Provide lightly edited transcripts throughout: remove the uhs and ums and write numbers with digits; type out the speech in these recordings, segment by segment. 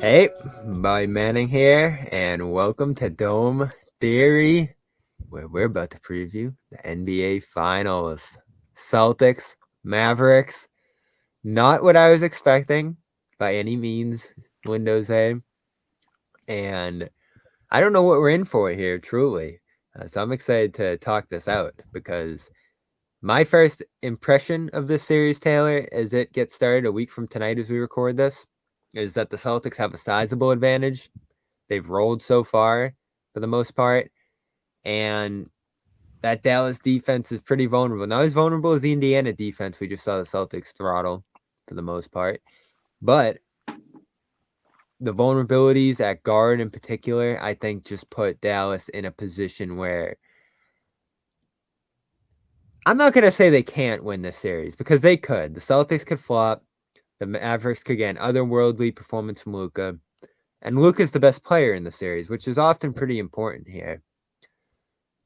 Hey, Bobby Manning here, and welcome to Dome Theory, where we're about to preview the NBA Finals. Celtics, Mavericks, not what I was expecting by any means, Windows A. And I don't know what we're in for here, truly. So I'm excited to talk this out because my first impression of this series, Taylor, as it gets started a week from tonight as we record this, is that the Celtics have a sizable advantage. They've rolled so far for the most part, and that Dallas defense is pretty vulnerable. Not as vulnerable as the Indiana defense we just saw the Celtics throttle for the most part, but the vulnerabilities at guard in particular, I think, just put Dallas in a position where I'm not going to say they can't win this series because they could. The Celtics could flop. The Mavericks could get an otherworldly performance from Luka. And Luka's the best player in the series, which is often pretty important here.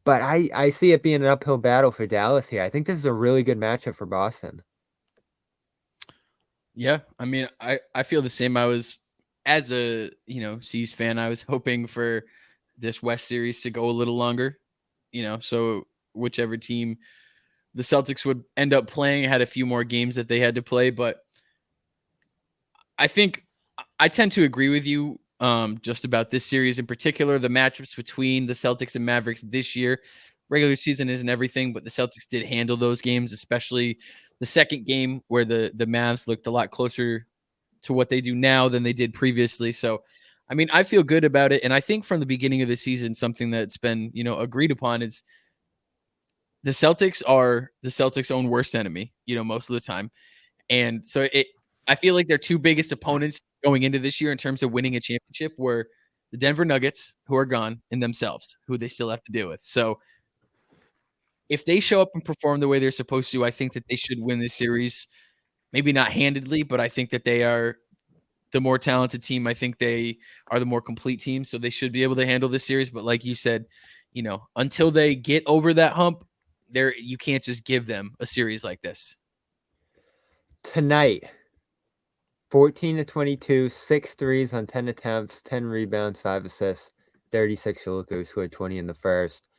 But I see it being an uphill battle for Dallas here. I think this is a really good matchup for Boston. Yeah, I mean, I feel the same. I was, as a, C's fan, I was hoping for this West series to go a little longer, so whichever team the Celtics would end up playing had a few more games that they had to play. But I think I tend to agree with you just about this series in particular. The matchups between the Celtics and Mavericks this year, regular season isn't everything, but the Celtics did handle those games, especially the second game where the Mavs looked a lot closer to what they do now than they did previously. So, I mean, I feel good about it. And I think from the beginning of the season, something that's been, agreed upon is the Celtics are the Celtics' own worst enemy, most of the time. And so I feel like their two biggest opponents going into this year in terms of winning a championship were the Denver Nuggets, who are gone, and themselves, who they still have to deal with. So if they show up and perform the way they're supposed to, I think that they should win this series. Maybe not handedly, but I think that they are the more talented team. I think they are the more complete team, so they should be able to handle this series. But like you said, until they get over that hump, you can't just give them a series like this. Tonight, 14 to 22, 6 threes on 10 attempts, 10 rebounds, 5 assists, 36 for Luka, who scored 20 in the first.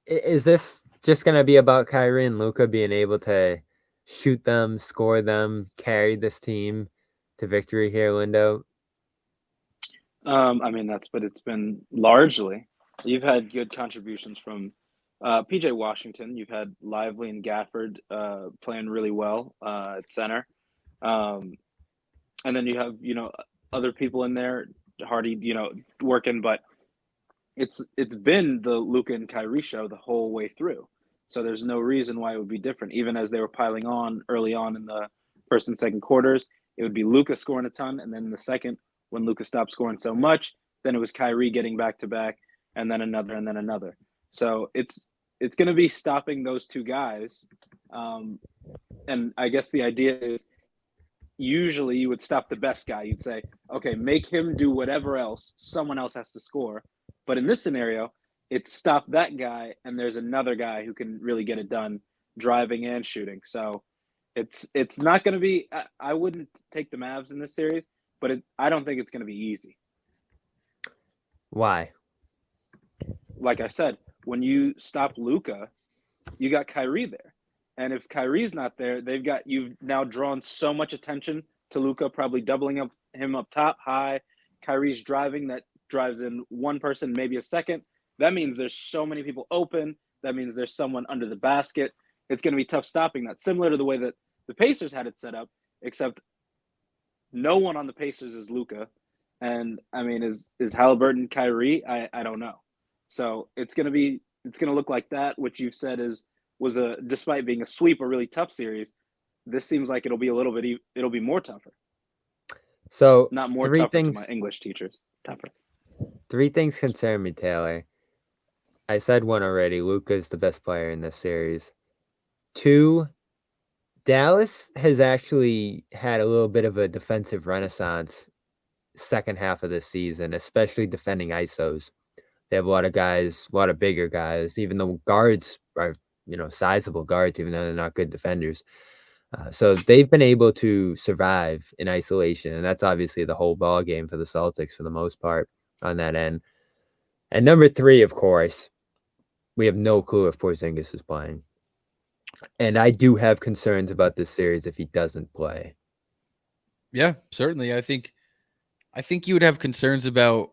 Is this just going to be about Kyrie and Luka being able to shoot them, score them, carry this team to victory here, Lindo? I mean, that's what it's been largely. You've had good contributions from PJ Washington. You've had Lively and Gafford playing really well at center. And then you have, other people in there, Hardy, working, but it's been the Luka and Kyrie show the whole way through. So there's no reason why it would be different. Even as they were piling on early on in the first and second quarters, it would be Luka scoring a ton, and then in the second, when Luka stopped scoring so much, then it was Kyrie getting back to back, and then another, and then another. So it's going to be stopping those two guys. And I guess the idea is usually you would stop the best guy. You'd say, okay, make him do whatever else. Someone else has to score. But in this scenario, it's stop that guy, and there's another guy who can really get it done, driving and shooting. So it's not going to be. I wouldn't take the Mavs in this series, but I don't think it's going to be easy. Why? Like I said, when you stop Luka, you got Kyrie there, and if Kyrie's not there, you've now drawn so much attention to Luka, probably doubling him up top high. Kyrie's driving, that drives in one person, maybe a second. That means there's so many people open. That means there's someone under the basket. It's going to be tough stopping that, similar to the way that the Pacers had it set up, except no one on the Pacers is Luka. And I mean, is Halliburton Kyrie? I don't know. So it's going to look like that, which you've said was despite being a sweep, a really tough series. This seems like it'll be more tougher. So not more tougher to my English teachers. Tougher. 3 things concern me, Taylor. I said one already. Luka is the best player in this series. 2, Dallas has actually had a little bit of a defensive renaissance second half of this season, especially defending ISOs. They have a lot of guys, a lot of bigger guys, even though guards are, sizable guards, even though they're not good defenders. So they've been able to survive in isolation, and that's obviously the whole ball game for the Celtics for the most part on that end. And number 3, of course, we have no clue if Porzingis is playing. And I do have concerns about this series if he doesn't play. Yeah, certainly. I think you would have concerns about.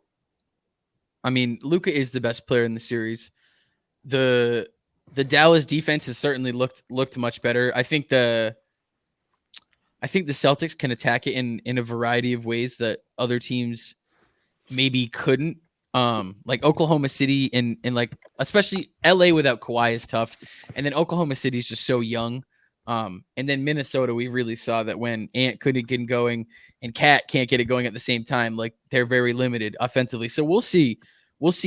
I mean, Luka is the best player in the series. The Dallas defense has certainly looked much better. I think the Celtics can attack it in a variety of ways that other teams maybe couldn't. Like Oklahoma City and like especially LA without Kawhi is tough, and then Oklahoma City is just so young. And then Minnesota, we really saw that when Ant couldn't get going and Cat can't get it going at the same time, like they're very limited offensively. So we'll see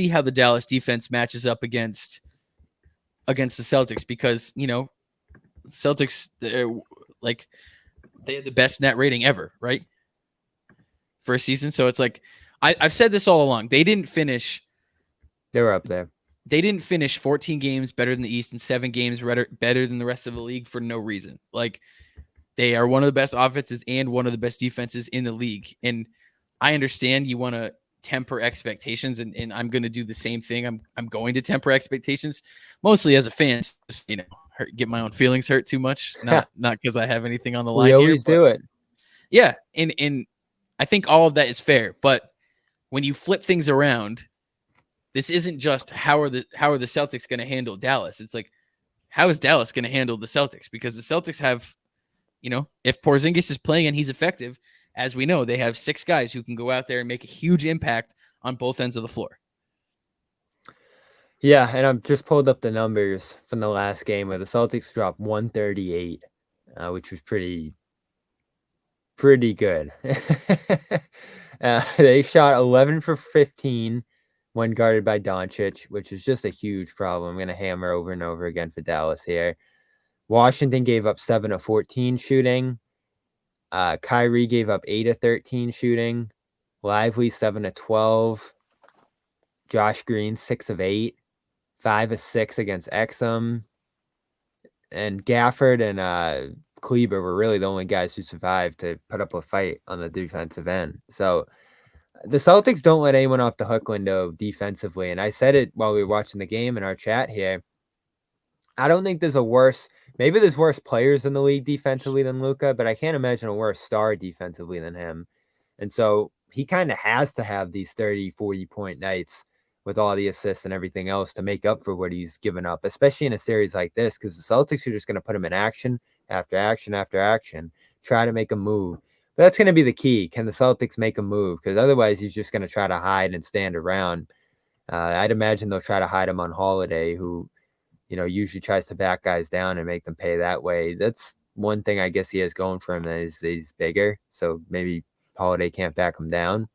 how the Dallas defense matches up against the Celtics, because Celtics like they had the best net rating ever, right, for a season. So it's like I've said this all along. They didn't finish. They were up there. They didn't finish 14 games better than the East and 7 games better than the rest of the league for no reason. Like, they are one of the best offenses and one of the best defenses in the league. And I understand you want to temper expectations, and I'm going to do the same thing. I'm going to temper expectations, mostly as a fan, just, get my own feelings hurt too much. Not because I have anything on the line. We always do it. Yeah, and I think all of that is fair. But when you flip things around, this isn't just how are the Celtics going to handle Dallas. It's like, how is Dallas going to handle the Celtics? Because the Celtics have, if Porzingis is playing and he's effective, as we know, they have 6 guys who can go out there and make a huge impact on both ends of the floor. Yeah, and I've just pulled up the numbers from the last game where the Celtics dropped 138, which was pretty good. They shot 11 for 15 when guarded by Doncic, which is just a huge problem. I'm going to hammer over and over again for Dallas here. Washington gave up 7 of 14 shooting. Kyrie gave up 8 of 13 shooting. Lively 7 of 12. Josh Green 6 of 8. 5 of 6 against Exum. And Gafford and Kleber were really the only guys who survived to put up a fight on the defensive end. So the Celtics don't let anyone off the hook, Lindo, defensively. And I said it while we were watching the game in our chat here. I don't think there's maybe there's worse players in the league defensively than Luka, but I can't imagine a worse star defensively than him. And so he kind of has to have these 30, 40-point nights with all the assists and everything else to make up for what he's given up, especially in a series like this, because the Celtics are just going to put him in action after action after action, try to make a move. But that's going to be the key. Can the Celtics make a move? Because otherwise he's just going to try to hide and stand around. I'd imagine they'll try to hide him on Holiday, who, usually tries to back guys down and make them pay that way. That's one thing I guess he has going for him, is he's bigger. So maybe Holiday can't back him down.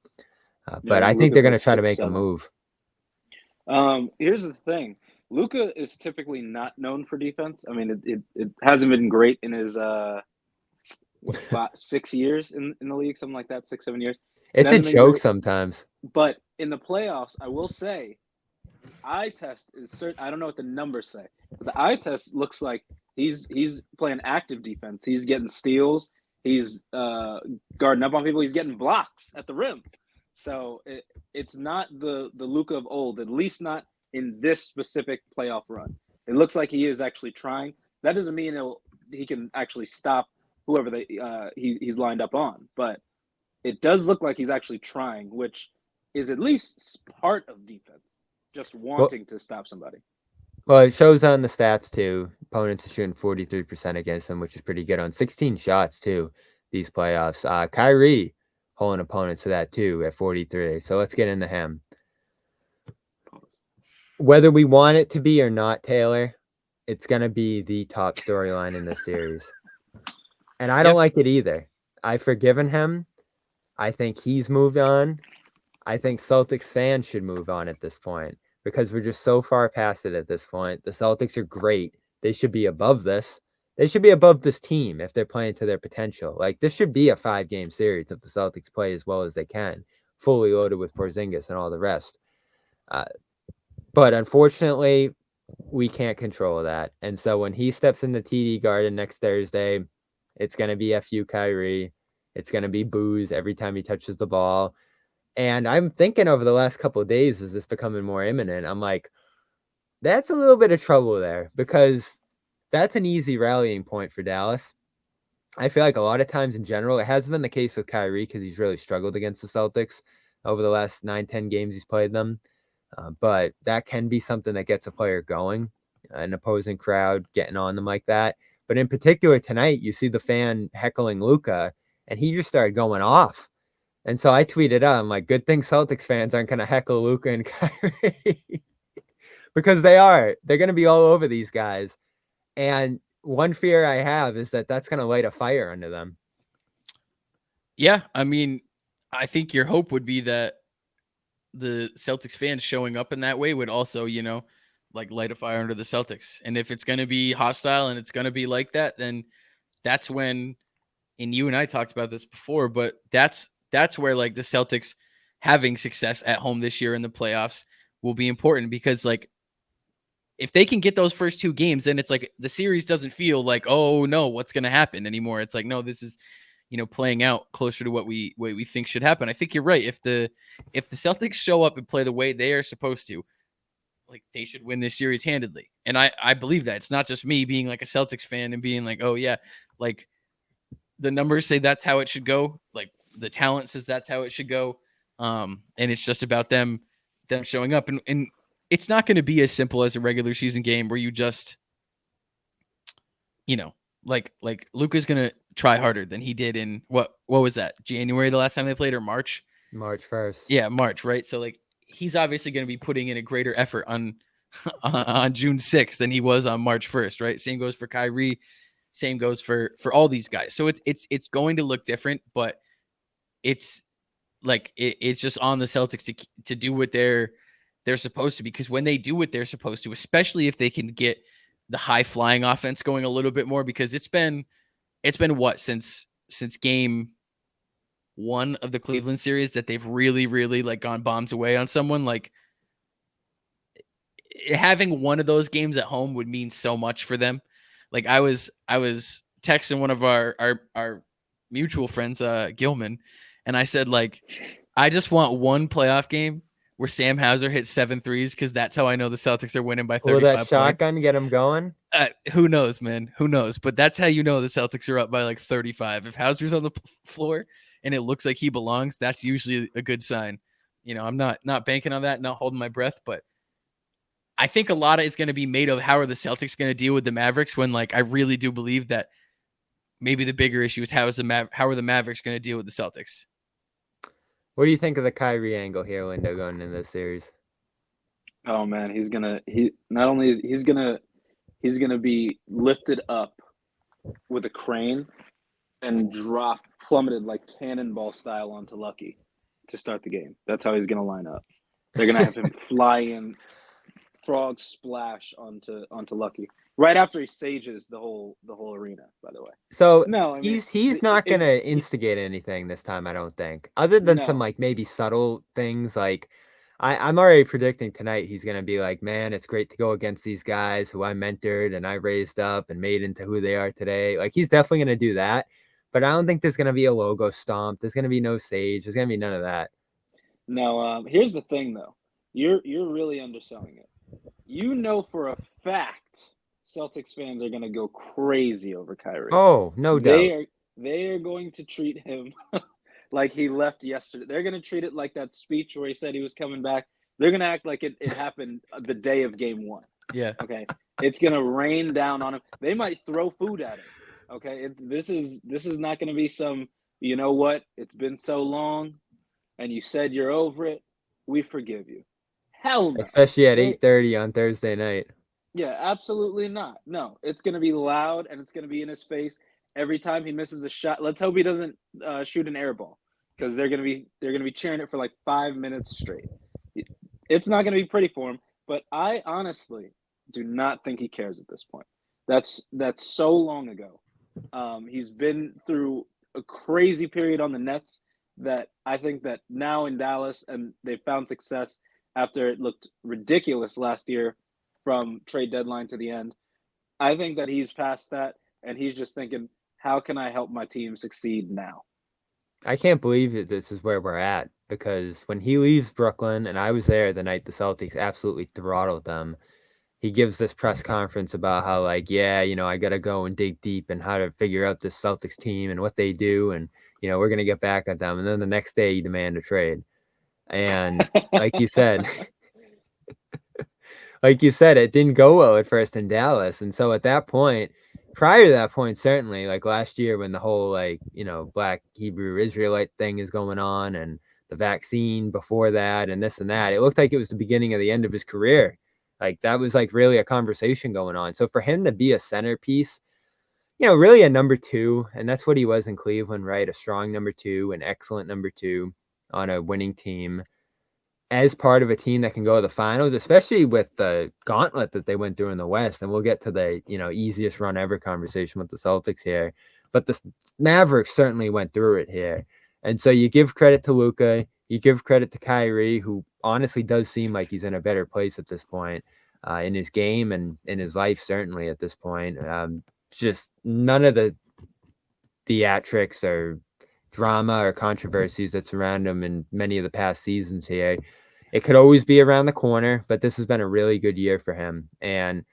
But I think they're going to try to make a move. Here's the thing. Luka is typically not known for defense. I mean, it hasn't been great in his 6 years in the league, something like that, 6, 7 years. It's a joke sometimes. But in the playoffs, I will say, eye test is certain. I don't know what the numbers say, but the eye test looks like he's playing active defense. He's getting steals. He's guarding up on people. He's getting blocks at the rim. So it's not the Luka of old, at least not in this specific playoff run. It looks like he is actually trying. That doesn't mean he can actually stop whoever he's lined up on, but it does look like he's actually trying, which is at least part of defense, just wanting to stop somebody. Well, it shows on the stats too. Opponents are shooting 43% against him, which is pretty good on 16 shots too, these playoffs. Kyrie holding opponents to that too at 43. So let's get into him. Whether we want it to be or not, Taylor, it's going to be the top storyline in this series. And I don't like it either. I've forgiven him. I think he's moved on. I think Celtics fans should move on at this point because we're just so far past it at this point. The Celtics are great. They should be above this. They should be above this team if they're playing to their potential. Like, this should be a 5-game series if the Celtics play as well as they can, fully loaded with Porzingis and all the rest. But unfortunately, we can't control that. And so when he steps in the TD Garden next Thursday, It's going to be FU Kyrie. It's going to be boos every time he touches the ball. And I'm thinking over the last couple of days, is this becoming more imminent? I'm like, that's a little bit of trouble there because that's an easy rallying point for Dallas. I feel like a lot of times in general, it has been the case with Kyrie because he's really struggled against the Celtics over the last 9-10 games he's played them. But that can be something that gets a player going, an opposing crowd getting on them like that. But in particular tonight, you see the fan heckling Luka, and he just started going off. And so I tweeted out, I'm like, good thing Celtics fans aren't going to heckle Luka and Kyrie because they are. They're going to be all over these guys. And one fear I have is that that's going to light a fire under them. Yeah, I mean, I think your hope would be that the Celtics fans showing up in that way would also, like light a fire under the Celtics. And if it's going to be hostile and it's going to be like that, then that's when, and you and I talked about this before, but that's where like the Celtics having success at home this year in the playoffs will be important because like if they can get those first two games, then it's like the series doesn't feel like, oh no, what's going to happen anymore. It's like, no, this is, playing out closer to what we think should happen. I think you're right. If the Celtics show up and play the way they are supposed to, like they should win this series handedly. And I believe that. It's not just me being like a Celtics fan and being like, oh yeah, like the numbers say that's how it should go. Like the talent says that's how it should go. And it's just about them showing up. And it's not going to be as simple as a regular season game where you just, like Luka's going to try harder than he did in what was that? January, the last time they played, or March? March 1st. Yeah, March, right? So like he's obviously going to be putting in a greater effort on June 6th than he was on March 1st, right? Same goes for Kyrie. Same goes for all these guys. So it's going to look different, but it's like it's just on the Celtics to do what they're supposed to, because when they do what they're supposed to, especially if they can get the high flying offense going a little bit more, because it's been what since game 1 of the Cleveland series that they've really, really like gone bombs away on someone. Like having one of those games at home would mean so much for them. Like I was texting one of our mutual friends, Gilman, and I said, like, I just want one playoff game where Sam Hauser hits 7 threes, because that's how I know the Celtics are winning by 35 Will that points. shotgun get them going? Who knows, man? Who knows? But that's how you know the Celtics are up by like 35. If Hauser's on the floor and it looks like he belongs, that's usually a good sign. I'm not banking on that, not holding my breath, but I think a lot of it's going to be made of how are the Celtics going to deal with the Mavericks, when like I really do believe that maybe the bigger issue is how are the Mavericks going to deal with the Celtics? What do you think of the Kyrie angle here, Lindo, going into this series? Oh man, he's gonna be lifted up with a crane and plummeted like cannonball style onto Lucky to start the game. That's how he's gonna line up. They're gonna have him fly in, frog splash onto Lucky right after he sages the whole arena. By the way, so no, I mean, he's not gonna instigate anything this time, I don't think, other than some like maybe subtle things. Like I'm already predicting tonight he's gonna be like, man, it's great to go against these guys who I mentored and I raised up and made into who they are today. Like he's definitely gonna do that, but I don't think there's gonna be a logo stomp. There's gonna be no sage. There's gonna be none of that. No, here's the thing though. You're really underselling it. For a fact Celtics fans are going to go crazy over Kyrie. Oh, no doubt. They are going to treat him like he left yesterday. They're going to treat it like that speech where he said he was coming back. They're going to act like it happened the day of game 1. Yeah. Okay. It's going to rain down on him. They might throw food at him. Okay. This is not going to be some, you know what? It's been so long and you said you're over it. We forgive you. Hell no. Especially at 8:30 on Thursday night. Yeah, absolutely not. No, it's going to be loud and it's going to be in his face every time he misses a shot. Let's hope he doesn't shoot an air ball, because they're going to be cheering it for like 5 minutes straight. It's not going to be pretty for him, but I honestly do not think he cares at this point. That's so long ago. He's been through a crazy period on the Nets that I think that now in Dallas, and they found success after it looked ridiculous last year from trade deadline to the end. I think that he's past that, and he's just thinking, how can I help my team succeed now? I can't believe that this is where we're at, because when he leaves Brooklyn, and I was there the night the Celtics absolutely throttled them, he gives this press conference about how, like, yeah, I got to go and dig deep and how to figure out this Celtics team and what they do. And, we're going to get back at them. And then the next day he demanded a trade. And like you said, it didn't go well at first in Dallas. And so at that point, prior to that point, certainly, like last year when the whole, like, Black Hebrew Israelite thing is going on, and the vaccine before that and this and that, it looked like it was the beginning of the end of his career. Like, that was like really a conversation going on. So for him to be a centerpiece, really a number two, and that's what he was in Cleveland, right? A strong number two, an excellent number two on a winning team, as part of a team that can go to the finals, especially with the gauntlet that they went through in the West. And we'll get to the, easiest run ever conversation with the Celtics here. But the Mavericks certainly went through it here. And so you give credit to Luka, you give credit to Kyrie, who honestly does seem like he's in a better place at this point in his game and in his life, certainly at this point. Just none of the theatrics or drama or controversies that surround him in many of the past seasons here. It could always be around the corner, but this has been a really good year for him. And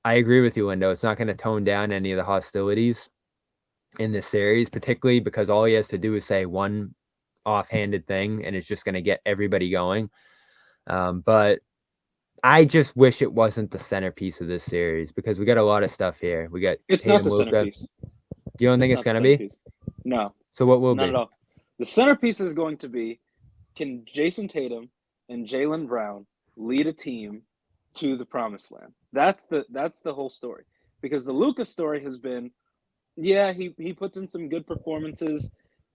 I agree with you, Lindo. It's not going to tone down any of the hostilities in this series, particularly because all he has to do is say one offhanded thing, and it's just going to get everybody going. But I just wish it wasn't the centerpiece of this series, because we got a lot of stuff here. We got It's Tatum, not the Luka. centerpiece. You don't think it's going to be? No. So what will not be? at all. The centerpiece is going to be, can Jason Tatum and Jaylen Brown lead a team to the promised land? That's the whole story. Because the Luka story has been, yeah, he puts in some good performances,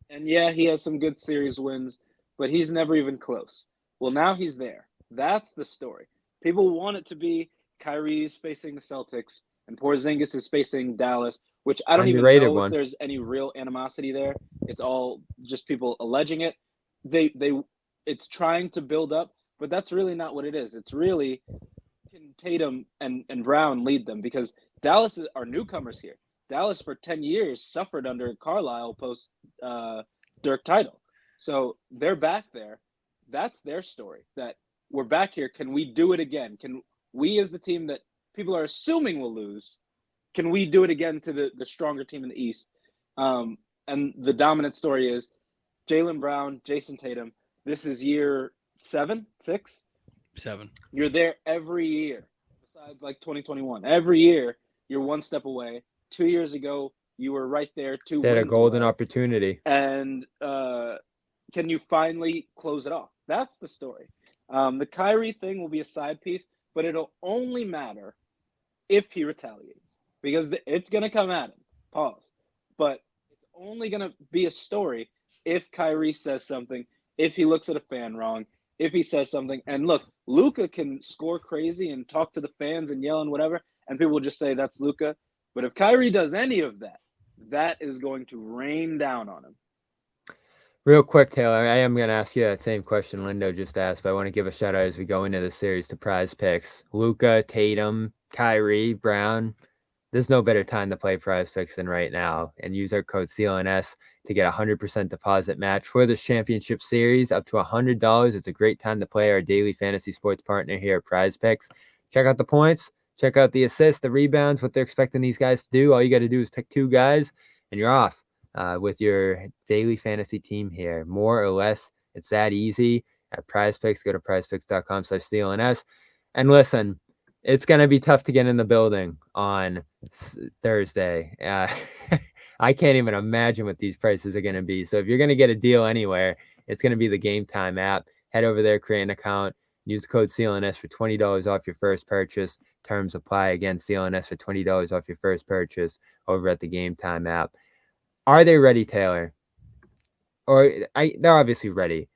and yeah, he has some good series wins, but he's never even close. Well, now he's there. That's the story. People want it to be Kyrie's facing the Celtics and Porzingis is facing Dallas, which I don't even know if there's any real animosity there. It's all just people alleging it. It's trying to build up, but that's really not what it is. It's really, can Tatum and Brown lead them? Because Dallas are newcomers here. Dallas for 10 years suffered under Carlisle post Dirk title. So they're back there. That's their story, that we're back here. Can we do it again? Can we, as the team that people are assuming will lose, can we do it again to the stronger team in the East? And the dominant story is Jaylen Brown, Jason Tatum. This is year 7. You're there every year, besides like 2021. Every year, you're one step away. 2 years ago, you were right there. They had a golden opportunity. And can you finally close it off? That's the story. The Kyrie thing will be a side piece, but it'll only matter if he retaliates, because it's going to come at him. Pause. But it's only going to be a story if Kyrie says something, if he looks at a fan wrong, if he says something. And look, Luka can score crazy and talk to the fans and yell and whatever, and people will just say that's Luka. But if Kyrie does any of that, that is going to rain down on him. Real quick, Taylor, I am going to ask you that same question Lindo just asked, but I want to give a shout out as we go into the series to Prize Picks. Luka, Tatum, Kyrie, Brown. There's no better time to play Prize Picks than right now. And use our code CLNS to get a 100% deposit match for this championship series, up to $100. It's a great time to play our daily fantasy sports partner here at Prize Picks. Check out the points. Check out the assists, the rebounds, what they're expecting these guys to do. All you got to do is pick 2 guys, and you're off with your daily fantasy team here. More or less, it's that easy. At Prize Picks, go to prizepicks.com/CLNS. And listen, it's going to be tough to get in the building on Thursday. I can't even imagine what these prices are going to be. So if you're going to get a deal anywhere, it's going to be the Game Time app. Head over there, create an account. Use the code CLNS for $20 off your first purchase. Terms apply. Again, CLNS for $20 off your first purchase over at the Game Time app. Are they ready, Taylor? They're obviously ready.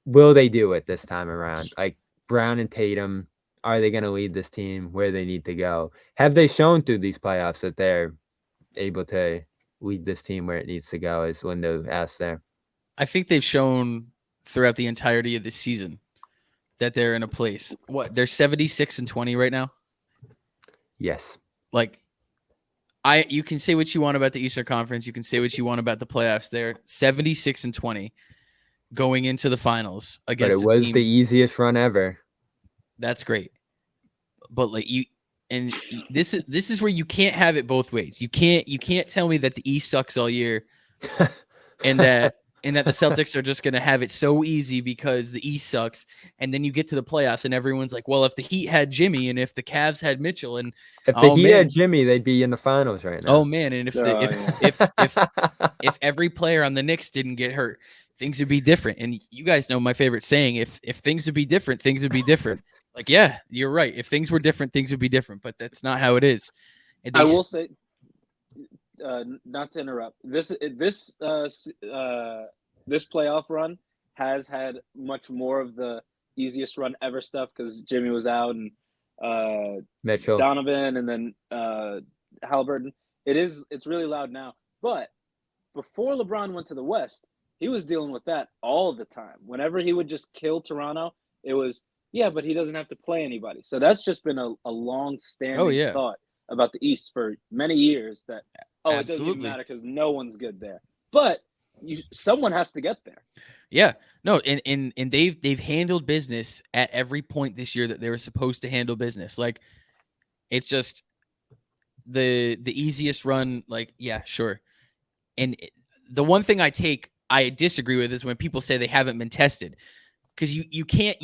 Will they do it this time around? Like Brown and Tatum, are they going to lead this team where they need to go? Have they shown through these playoffs that they're able to lead this team where it needs to go, as Lindo asked there? I think they've shown throughout the entirety of this season that they're in a place. What, they're 76-20 right now? Yes. Like, You can say what you want about the Eastern Conference. You can say what you want about the playoffs. They're 76-20 going into the finals But against it was team. the easiest run ever. That's great. But like this is where you can't have it both ways. You can't tell me that the East sucks all year and that the Celtics are just going to have it so easy because the East sucks. And then you get to the playoffs and everyone's like, well, if the Heat had Jimmy and if the Cavs had Mitchell and if the Heat had Jimmy, they'd be in the finals right now. Oh man, and if every player on the Knicks didn't get hurt, things would be different. And you guys know my favorite saying, if things would be different, things would be different. Like, yeah, you're right. If things were different, things would be different, but that's not how it is. I will say, not to interrupt, this playoff run has had much more of the easiest run ever stuff because Jimmy was out and Mitchell, Donovan, and then Halliburton. It's really loud now. But before LeBron went to the West, he was dealing with that all the time. Whenever he would just kill Toronto, it was, yeah, but he doesn't have to play anybody. So that's just been a long-standing thought about the East for many years that, it doesn't even matter because no one's good there. But someone has to get there. Yeah, no, and they've handled business at every point this year that they were supposed to handle business. Like, it's just the easiest run. Like, yeah, sure. And the one thing I disagree with is when people say they haven't been tested, because you can't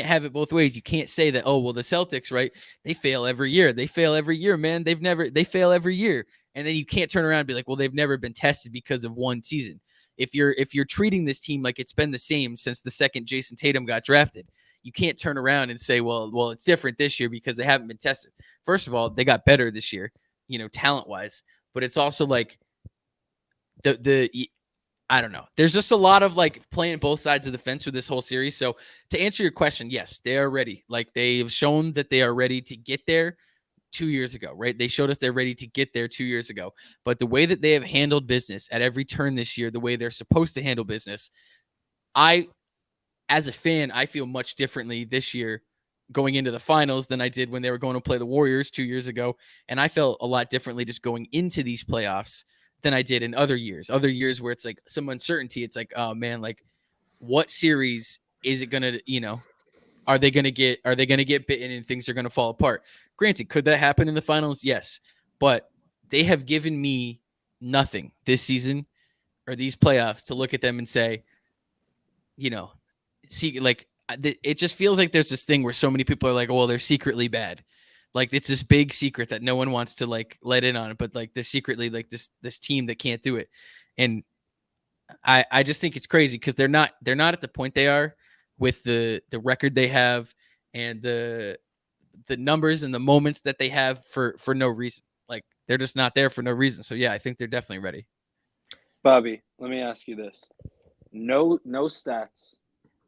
have it both ways. You can't say that, oh well, the Celtics, right? They fail every year. They fail every year, man. They fail every year. And then you can't turn around and be like, well, they've never been tested because of one season. If you're treating this team like it's been the same since the second Jason Tatum got drafted, you can't turn around and say, well, it's different this year because they haven't been tested. First of all, they got better this year, talent-wise, but it's also like I don't know. There's just a lot of like playing both sides of the fence with this whole series. So to answer your question, yes, they are ready. Like, they've shown that they are ready to get there 2 years ago, right? They showed us they're ready to get there 2 years ago. But the way that they have handled business at every turn this year, the way they're supposed to handle business, as a fan, I feel much differently this year going into the finals than I did when they were going to play the Warriors 2 years ago. And I felt a lot differently just going into these playoffs than I did in other years where it's like some uncertainty. It's like, oh man, like, what series is it going to, are they going to get bitten and things are going to fall apart? Granted, could that happen in the finals? Yes. But they have given me nothing this season or these playoffs to look at them and say, see, like, it just feels like there's this thing where so many people are like, well, they're secretly bad. Like, it's this big secret that no one wants to like let in on, but like, they're secretly like this team that can't do it. And I just think it's crazy because they're not at the point they are with the record they have and the numbers and the moments that they have for no reason. Like, they're just not there for no reason. So yeah, I think they're definitely ready. Bobby, let me ask you this. No stats,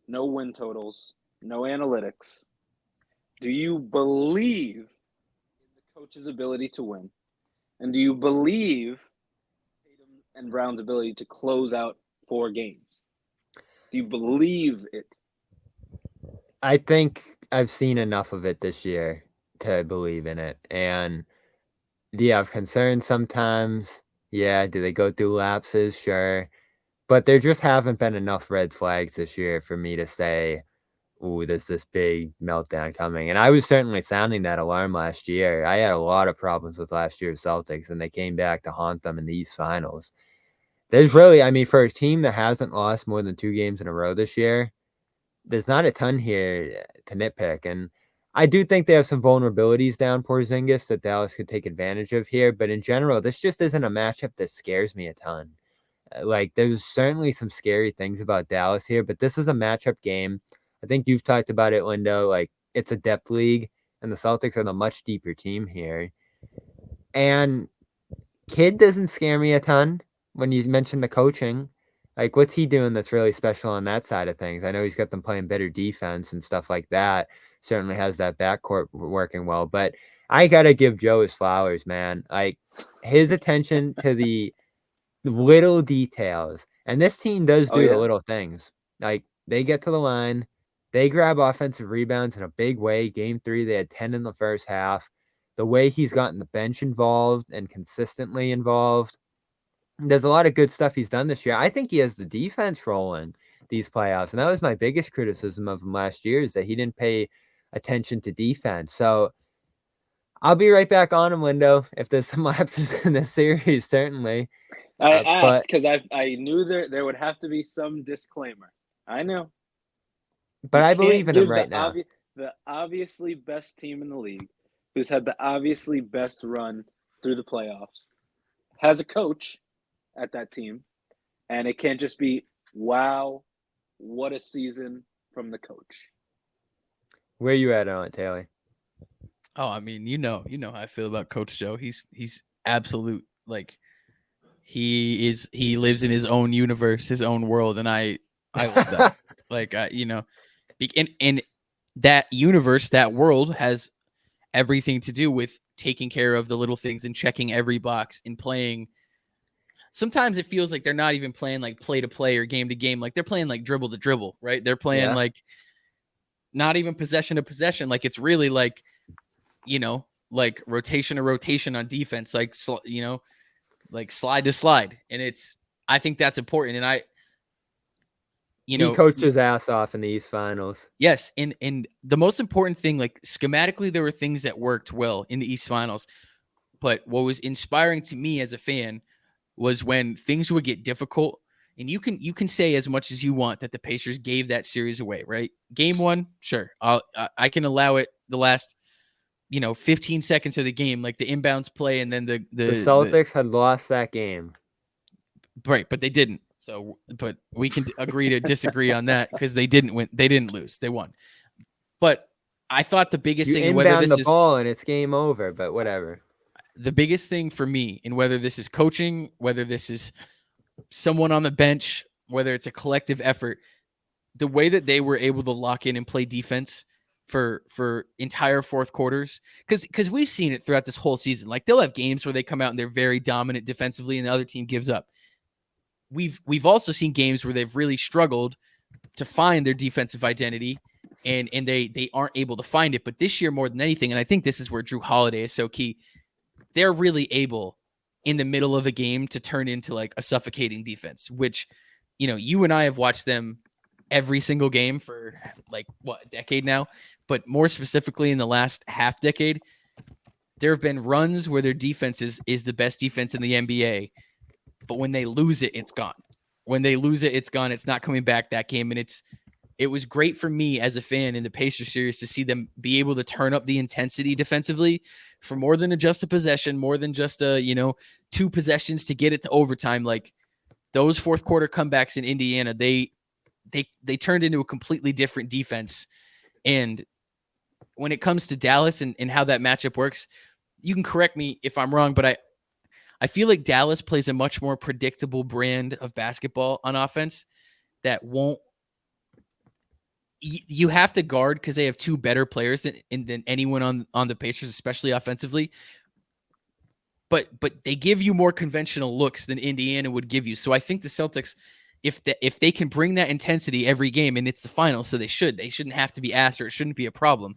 no win totals, no analytics. Do you believe in the coach's ability to win? And do you believe Tatum and Brown's ability to close out 4 games? Do you believe it? I think I've seen enough of it this year to believe in it. And do you have concerns sometimes? Yeah. Do they go through lapses? Sure. But there just haven't been enough red flags this year for me to say, ooh, there's this big meltdown coming. And I was certainly sounding that alarm last year. I had a lot of problems with last year's Celtics, and they came back to haunt them in these finals. There's really, I mean, for a team that hasn't lost more than 2 games in a row this year, there's not a ton here to nitpick. And I do think they have some vulnerabilities down Porzingis that Dallas could take advantage of here. But in general, this just isn't a matchup that scares me a ton. Like, there's certainly some scary things about Dallas here, but this is a matchup game. I think you've talked about it, Lindo. Like, it's a depth league, and the Celtics are the much deeper team here. And Kidd doesn't scare me a ton when you mention the coaching. Like, what's he doing that's really special on that side of things? I know he's got them playing better defense and stuff like that. Certainly has that backcourt working well. But I got to give Joe his flowers, man. Like, his attention to the little details. And this team does do the little things. Like, they get to the line. They grab offensive rebounds in a big way. Game 3, they had 10 in the first half. the way he's gotten the bench involved and consistently involved. There's a lot of good stuff he's done this year. I think he has the defense rolling these playoffs. And that was my biggest criticism of him last year, is that he didn't pay attention to defense. So I'll be right back on him, Lindo, if there's some lapses in this series, certainly. I asked because I knew there would have to be some disclaimer. I know. But I believe in him right now. The obviously best team in the league, who's had the obviously best run through the playoffs, has a coach at that team, and it can't just be, wow, what a season from the coach. Where you at on it, Taylor? Oh, I mean, you know how I feel about Coach Joe. He's absolute, like, he lives in his own universe, his own world, and I love that. Like, and that universe, that world has everything to do with taking care of the little things and checking every box and playing. Sometimes it feels like they're not even playing like play to play or game to game. Like they're playing like dribble to dribble, right? They're playing like not even possession to possession. Like it's really like, like rotation to rotation on defense, like, like slide to slide. And I think that's important. And he coached his ass off in the East Finals. Yes. And the most important thing, like schematically, there were things that worked well in the East Finals. But what was inspiring to me as a fan was when things would get difficult. And you can say as much as you want that the Pacers gave that series away, right? Game one, sure. I can allow it the last 15 seconds of the game, like the inbounds play, and then the Celtics had lost that game. Right, but they didn't. So, but we can agree to disagree on that because they didn't win. They didn't lose. They won. But I thought the biggest thing, whether this is ball and it's game over, but whatever. The biggest thing for me, and whether this is coaching, whether this is someone on the bench, whether it's a collective effort, the way that they were able to lock in and play defense for entire fourth quarters, because we've seen it throughout this whole season. Like they'll have games where they come out and they're very dominant defensively and the other team gives up. We've also seen games where they've really struggled to find their defensive identity and they aren't able to find it. But this year more than anything, and I think this is where Drew Holiday is so key, they're really able in the middle of a game to turn into like a suffocating defense, which, you and I have watched them every single game for like a decade now, but more specifically in the last half decade, there have been runs where their defense is the best defense in the NBA, but when they lose it, it's gone. When they lose it, it's gone. It's not coming back that game. And it was great for me as a fan in the Pacers series to see them be able to turn up the intensity defensively for more than just a possession, more than just two possessions to get it to overtime. Like those fourth quarter comebacks in Indiana, they turned into a completely different defense. And when it comes to Dallas and how that matchup works, you can correct me if I'm wrong, but I feel like Dallas plays a much more predictable brand of basketball on offense that won't. You have to guard because they have two better players than anyone on the Pacers, especially offensively. But they give you more conventional looks than Indiana would give you. So I think the Celtics, if they can bring that intensity every game, and it's the finals, so they shouldn't have to be asked, or it shouldn't be a problem.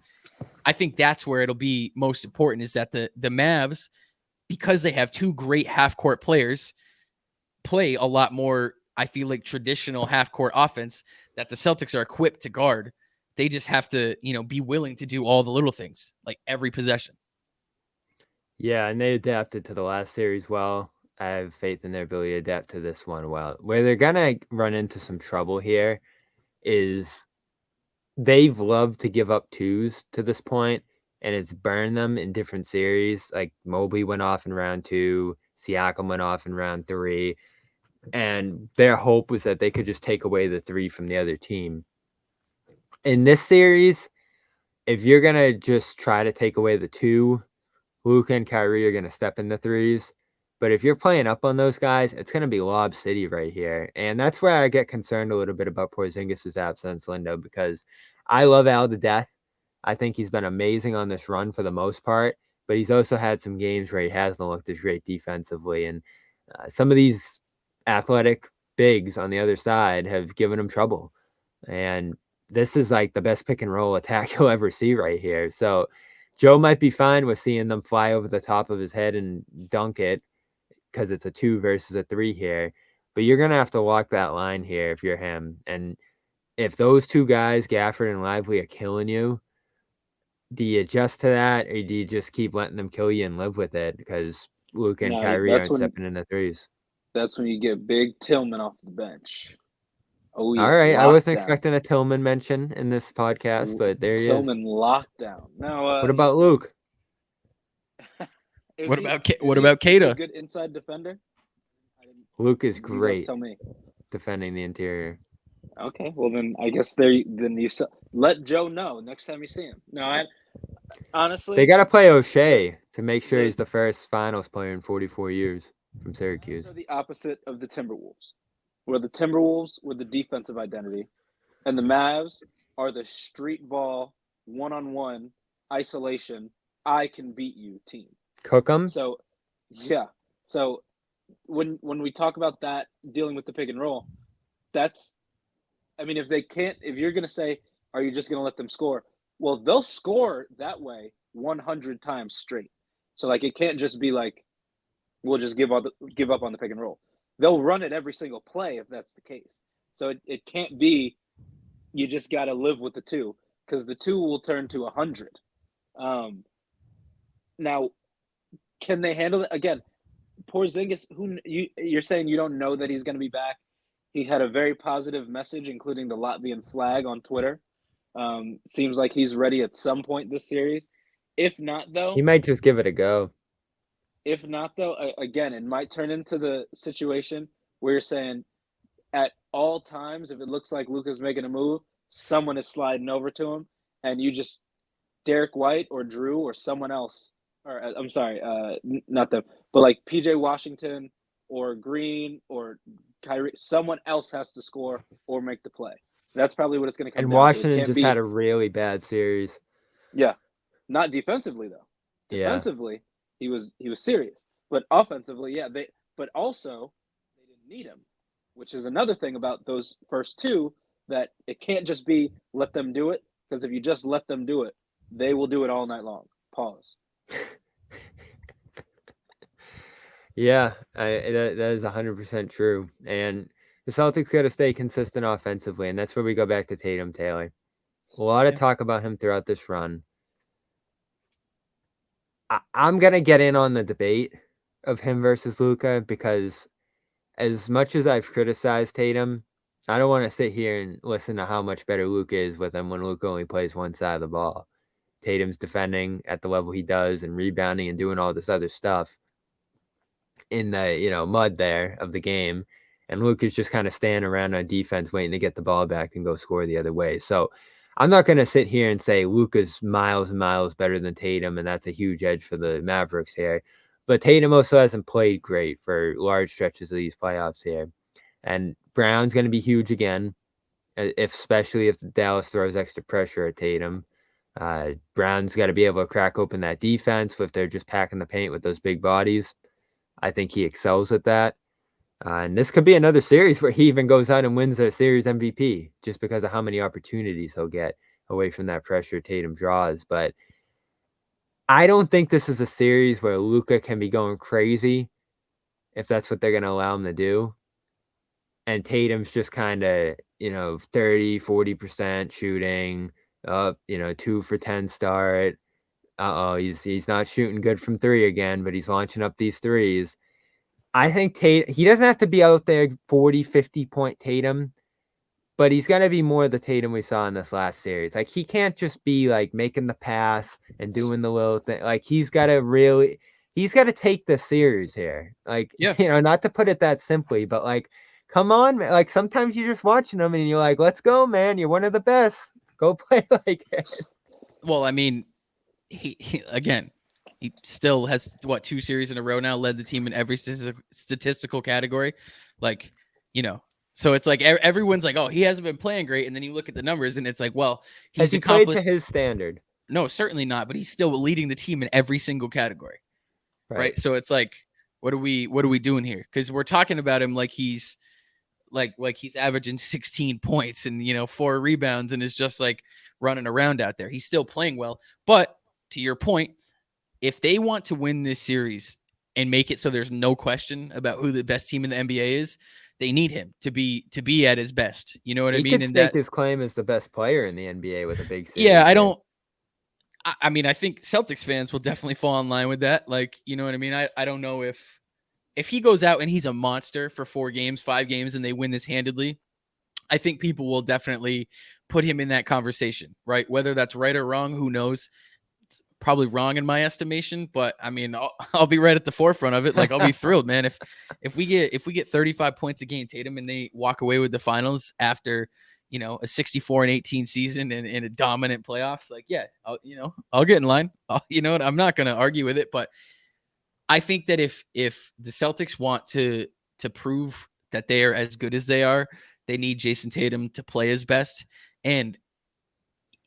I think that's where it'll be most important, is that the Mavs, because they have two great half-court players, play a lot more, I feel like, traditional half-court offense that the Celtics are equipped to guard. They just have to, be willing to do all the little things, like every possession. Yeah, and they adapted to the last series well. I have faith in their ability to adapt to this one well. Where they're going to run into some trouble here is they've loved to give up twos to this point, and it's burned them in different series. Like Mobley went off in round 2, Siakam went off in round 3, and their hope was that they could just take away the 3 from the other team. In this series, if you're going to just try to take away the 2, Luka and Kyrie are going to step in the 3s. But if you're playing up on those guys, it's going to be Lob City right here. And that's where I get concerned a little bit about Porzingis' absence, Lindo, because I love Al to death. I think he's been amazing on this run for the most part, but he's also had some games where he hasn't looked as great defensively. And some of these athletic bigs on the other side have given him trouble. And this is like the best pick and roll attack you'll ever see right here. So Joe might be fine with seeing them fly over the top of his head and dunk it because it's a 2 versus a 3 here. But you're going to have to walk that line here if you're him. And if those two guys, Gafford and Lively, are killing you, do you adjust to that, or do you just keep letting them kill you and live with it? Because Luke and No, Kyrie aren't stepping in the threes. That's when you get Big Tillman off the bench. Oh yeah. All right, I wasn't lockdown. expecting a Tillman mention in this podcast, but there he is. Tillman lockdown. Now, What about Luke? What about Cato? A good inside defender. Luke is great. Tell me. Defending the interior. Okay, well then I guess let Joe know next time you see him. No, honestly, they got to play O'Shea to make sure he's the first finals player in 44 years from Syracuse. Are the opposite of the Timberwolves, where the Timberwolves were the defensive identity, and the Mavs are the street ball, one-on-one isolation. I can beat you team. Cook them. So, yeah. So when we talk about that, dealing with the pick and roll, that's. I mean, if you're going to say, are you just going to let them score? Well, they'll score that way 100 times straight. So, like, it can't just be like, we'll just give up on the pick and roll. They'll run it every single play if that's the case. So, it can't be you just got to live with the 2 because the 2 will turn to 100. Now, can they handle it? Again, Porzingis, you're saying you don't know that he's going to be back. He had a very positive message, including the Latvian flag on Twitter. Seems like he's ready at some point this series. If not, though... He might just give it a go. If not, though, again, it might turn into the situation where you're saying at all times, if it looks like Luka's making a move, someone is sliding over to him, and you just... Derek White or Drew or someone else... Or I'm sorry, not them, but like PJ Washington or Green or... Kyrie, someone else has to score or make the play. That's probably what it's going to come down to. And Washington just had a really bad series. Yeah. Not defensively, though. Defensively, he was serious. But offensively, but also they didn't need him, which is another thing about those first 2, that it can't just be let them do it, because if you just let them do it, they will do it all night long. Pause. Yeah, that is 100% true. And the Celtics got to stay consistent offensively, and that's where we go back to Tatum, Taylor. A lot of talk about him throughout this run. I'm going to get in on the debate of him versus Luka, because as much as I've criticized Tatum, I don't want to sit here and listen to how much better Luka is with him when Luka only plays one side of the ball. Tatum's defending at the level he does and rebounding and doing all this other stuff in the mud there of the game, and Luke is just kind of standing around on defense waiting to get the ball back and go score the other way. So I'm not going to sit here and say Luke is miles and miles better than Tatum, and that's a huge edge for the Mavericks here. But Tatum also hasn't played great for large stretches of these playoffs here, and Brown's going to be huge again, especially if Dallas throws extra pressure at Tatum. Brown's got to be able to crack open that defense if they're just packing the paint with those big bodies. I think he excels at that. And this could be another series where he even goes out and wins a series MVP just because of how many opportunities he'll get away from that pressure Tatum draws. But I don't think this is a series where Luka can be going crazy if that's what they're going to allow him to do. And Tatum's just kind of, 30, 40% shooting, 2 for 10 start. He's not shooting good from 3 again, but he's launching up these threes. I think Tatum, he doesn't have to be out there 40, 50-point Tatum, but he's going to be more the Tatum we saw in this last series. Like, he can't just be, like, making the pass and doing the little thing. Like, he's got to take the series here. Like, not to put it that simply, but, like, come on, man. Like, sometimes you're just watching them and you're like, let's go, man. You're one of the best. Go play like it. Well, I mean, he still has 2 series in a row now, led the team in every statistical category. Like, so it's like everyone's like, oh, he hasn't been playing great. And then you look at the numbers and it's like, well, has he played to his standard? No, certainly not. But he's still leading the team in every single category. Right. So it's like, what are we doing here? Because we're talking about him like he's like he's averaging 16 points and 4 rebounds and is just like running around out there. He's still playing well, but to your point, if they want to win this series and make it so there's no question about who the best team in the NBA is, they need him to be at his best. You know what I mean? He could And stake that, his claim as the best player in the NBA with a big series. yeah, I here. don't. I mean, I think Celtics fans will definitely fall in line with that. Like, you know what I mean? I don't know if he goes out and he's a monster for 4 games, 5 games, and they win this handedly. I think people will definitely put him in that conversation, right? Whether that's right or wrong, who knows? It's probably wrong in my estimation, but I mean, I'll be right at the forefront of it. Like, I'll be thrilled, man. If we get 35 points a game, Tatum, and they walk away with the finals after, you know, a 64-18 season and a dominant playoffs, like, yeah, I'll get in line. You know what? I'm not going to argue with it, but I think that if the Celtics want to prove that they are as good as they are, they need Jason Tatum to play his best. And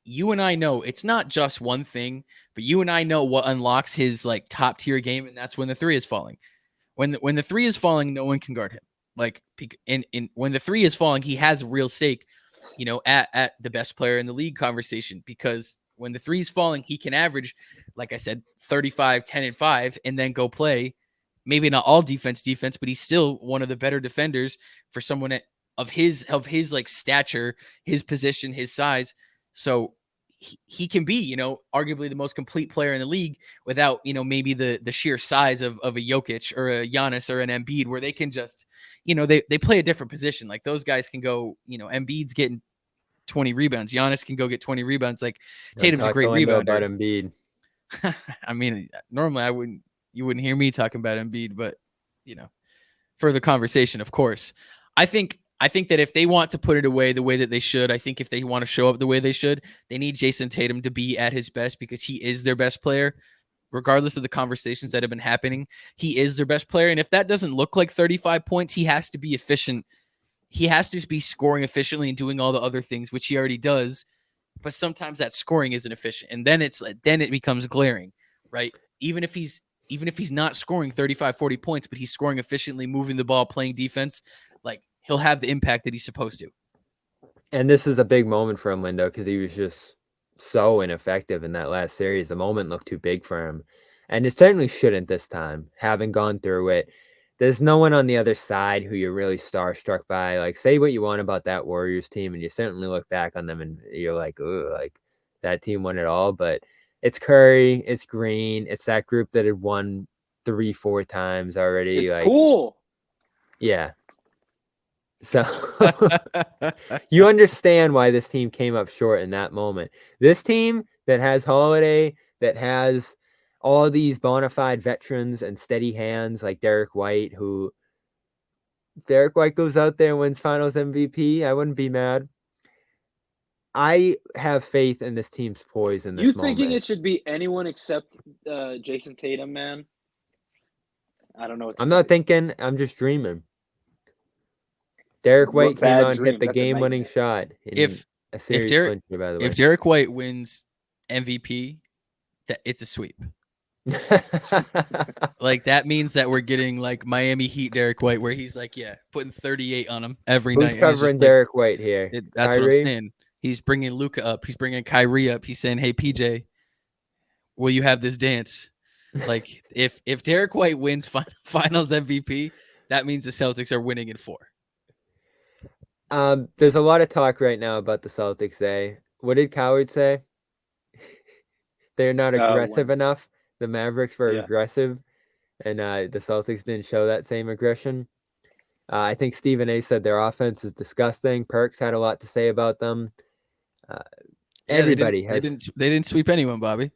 you and I know it's not just one thing, but you and I know what unlocks his like top tier game, and that's when the 3 is falling. When the 3 is falling, no one can guard him. Like, in when the 3 is falling, he has real stake, you know, at the best player in the league conversation, because when the 3 is falling, he can average, like I said, 35, 10, and 5, and then go play. Maybe not all defense, but he's still one of the better defenders for someone of his like stature, his position, his size. So he can be, you know, arguably the most complete player in the league without, you know, maybe the sheer size of a Jokic or a Giannis or an Embiid, where they can just, you know, they play a different position. Like, those guys can go, you know, Embiid's getting 20 rebounds. Giannis can go get 20 rebounds. Like, Tatum's a great rebounder. About Embiid. I mean, normally you wouldn't hear me talking about Embiid, but, you know, for the conversation, of course. I think that if they want to put it away the way that they should, I think if they want to show up the way they should, they need Jason Tatum to be at his best, because he is their best player. Regardless of the conversations that have been happening, he is their best player. And if that doesn't look like 35 points, he has to be efficient. He has to be scoring efficiently and doing all the other things, which he already does. But sometimes that scoring isn't efficient. And then it becomes glaring, right? Even if he's not scoring 35, 40 points, but he's scoring efficiently, moving the ball, playing defense, like, he'll have the impact that he's supposed to. And this is a big moment for him, Lindo, because he was just so ineffective in that last series. The moment looked too big for him. And it certainly shouldn't this time, having gone through it. There's no one on the other side who you're really starstruck by. Like, say what you want about that Warriors team, and you certainly look back on them and you're like, ooh, like, that team won it all. But it's Curry, it's Green, it's that group that had won 3-4 times already. It's like, Poole. Yeah. So you understand why this team came up short in that moment. This team that has Holiday, that has all these bona fide veterans and steady hands like Derek White, who Derek White goes out there and wins Finals MVP, I wouldn't be mad. I have faith in this team's poise in this moment. You thinking it should be anyone except Jason Tatum, man? I don't know what to I'm tell not you. thinking. I'm just dreaming. Derek White came out and hit the game-winning shot in a series clincher, by the way. If Derek White wins MVP, it's a sweep. Like, that means that we're getting like Miami Heat Derek White, where he's like, yeah, putting 38 on him every night. Who's covering Derek White here? That's Kyrie? What I'm saying. He's bringing Luka up. He's bringing Kyrie up. He's saying, hey, PJ, will you have this dance? Like, if Derek White wins Finals MVP, that means the Celtics are winning in 4. There's a lot of talk right now about the Celtics. What did Coward say? They're not aggressive enough. The Mavericks were aggressive, and the Celtics didn't show that same aggression. I think Stephen A. said their offense is disgusting. Perks had a lot to say about them. Everybody they didn't sweep anyone, Bobby.